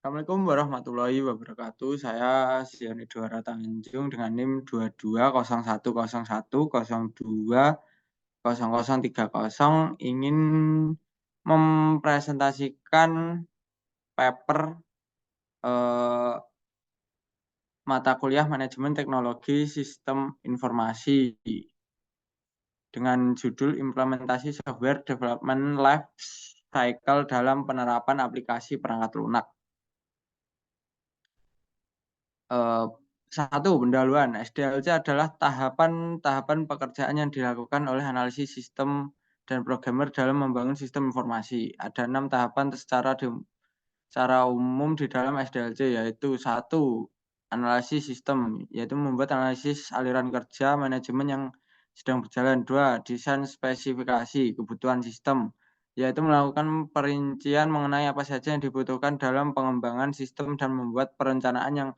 Assalamualaikum warahmatullahi wabarakatuh. Saya Siani Dwara Tanjung dengan NIM 220101020030 ingin mempresentasikan paper eh, mata kuliah manajemen teknologi sistem informasi dengan judul implementasi software development life cycle dalam penerapan aplikasi perangkat lunak. eh, Satu, pendahuluan. SDLC adalah tahapan-tahapan pekerjaan yang dilakukan oleh analisis sistem dan programmer dalam membangun sistem informasi. Ada 6 tahapan secara umum di dalam SDLC, yaitu satu, analisis sistem, yaitu membuat analisis aliran kerja manajemen yang sedang berjalan. Dua, desain spesifikasi kebutuhan sistem, yaitu melakukan perincian mengenai apa saja yang dibutuhkan dalam pengembangan sistem dan membuat perencanaan yang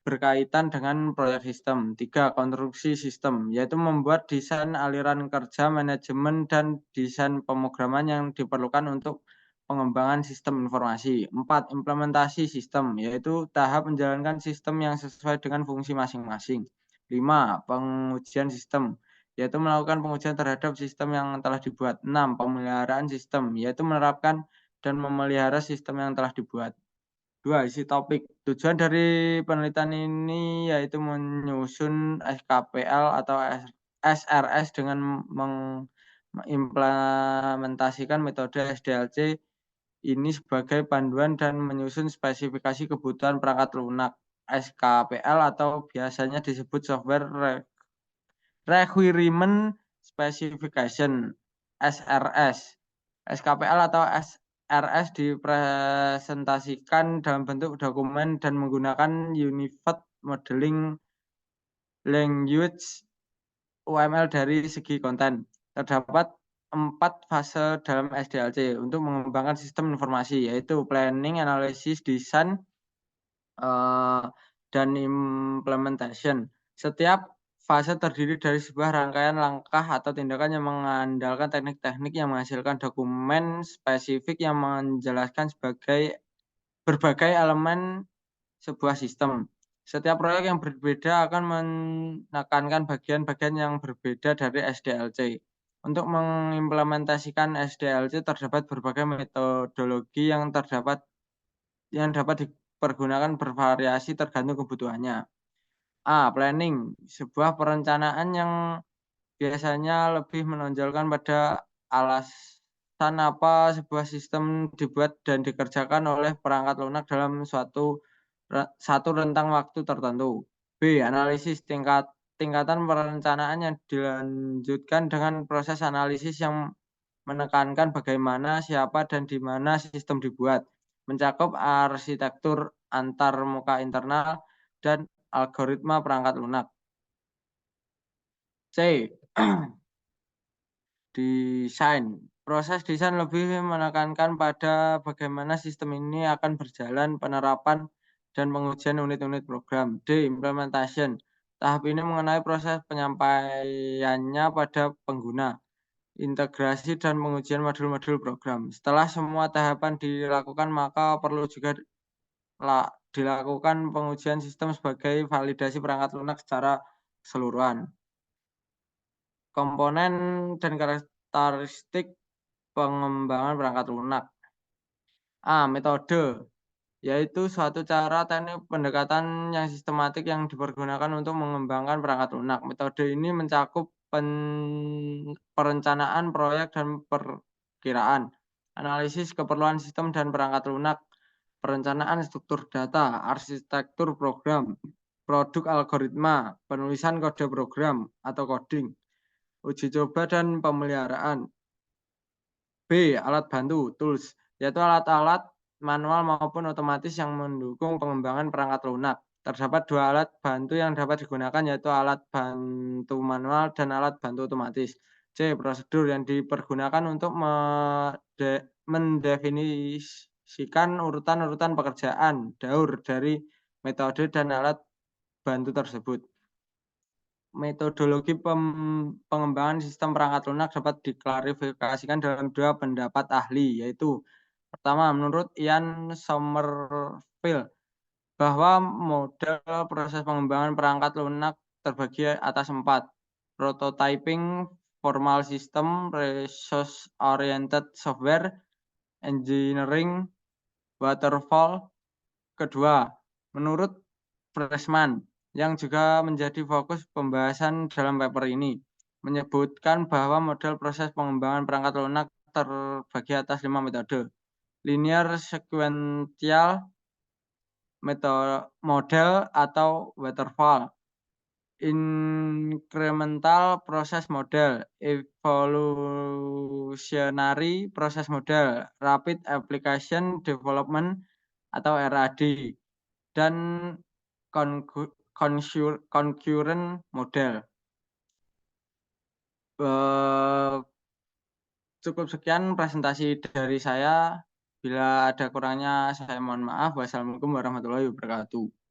berkaitan dengan proyek sistem. Tiga, konstruksi sistem, yaitu membuat desain aliran kerja manajemen dan desain pemrograman yang diperlukan untuk pengembangan sistem informasi. Empat, implementasi sistem, yaitu tahap menjalankan sistem yang sesuai dengan fungsi masing-masing. Lima, pengujian sistem, yaitu melakukan pengujian terhadap sistem yang telah dibuat. Enam, pemeliharaan sistem, yaitu menerapkan dan memelihara sistem yang telah dibuat. Dua, isi topik. Tujuan dari penelitian ini yaitu menyusun SKPL atau SRS dengan mengimplementasikan metode SDLC ini sebagai panduan dan menyusun spesifikasi kebutuhan perangkat lunak. SKPL atau biasanya disebut Software Requirement Specification SRS. SKPL atau SRS dipresentasikan dalam bentuk dokumen dan menggunakan Unified Modeling Language UML dari segi konten. Terdapat 4 fase dalam SDLC untuk mengembangkan sistem informasi, yaitu planning, analysis, design, dan implementation. Setiap fase terdiri dari sebuah rangkaian langkah atau tindakan yang mengandalkan teknik-teknik yang menghasilkan dokumen spesifik yang menjelaskan berbagai elemen sebuah sistem. Setiap proyek yang berbeda akan menekankan bagian-bagian yang berbeda dari SDLC. Untuk mengimplementasikan SDLC terdapat berbagai metodologi yang dapat dipergunakan bervariasi tergantung kebutuhannya. A. Planning, sebuah perencanaan yang biasanya lebih menonjolkan pada alasan apa sebuah sistem dibuat dan dikerjakan oleh perangkat lunak dalam satu rentang waktu tertentu. B. Analisis, tingkatan perencanaan yang dilanjutkan dengan proses analisis yang menekankan bagaimana, siapa, dan di mana sistem dibuat, mencakup arsitektur antarmuka internal dan algoritma perangkat lunak. C. Desain. Proses desain lebih menekankan pada bagaimana sistem ini akan berjalan, penerapan, dan pengujian unit-unit program. D. Implementation. Tahap ini mengenai proses penyampaiannya pada pengguna, integrasi, dan pengujian modul-modul program. Setelah semua tahapan dilakukan, maka perlu juga dilakukan pengujian sistem sebagai validasi perangkat lunak secara keseluruhan. Komponen dan karakteristik pengembangan perangkat lunak. A. Metode, yaitu suatu cara teknik pendekatan yang sistematik yang dipergunakan untuk mengembangkan perangkat lunak. Metode ini mencakup perencanaan proyek dan perkiraan, analisis keperluan sistem dan perangkat lunak, perencanaan struktur data, arsitektur program, produk algoritma, penulisan kode program atau coding, uji coba dan pemeliharaan. B. Alat bantu, tools, yaitu alat-alat manual maupun otomatis yang mendukung pengembangan perangkat lunak. Terdapat 2 alat bantu yang dapat digunakan, yaitu alat bantu manual dan alat bantu otomatis. C. Prosedur yang dipergunakan untuk mendefinisikan urutan-urutan pekerjaan daur dari metode dan alat bantu tersebut. Metodologi pengembangan sistem perangkat lunak dapat diklarifikasikan dalam 2 pendapat ahli, yaitu pertama, menurut Ian Sommerfeld spill bahwa model proses pengembangan perangkat lunak terbagi atas 4, prototyping, formal system, resource oriented software, engineering, waterfall. Kedua, menurut Freshman, yang juga menjadi fokus pembahasan dalam paper ini, menyebutkan bahwa model proses pengembangan perangkat lunak terbagi atas 5 metode. Linear sequential model atau waterfall, incremental process model, evolutionary process model, rapid application development atau RAD, dan concurrent model. Cukup sekian presentasi dari saya. Bila ada kurangnya saya mohon maaf. Wassalamualaikum warahmatullahi wabarakatuh.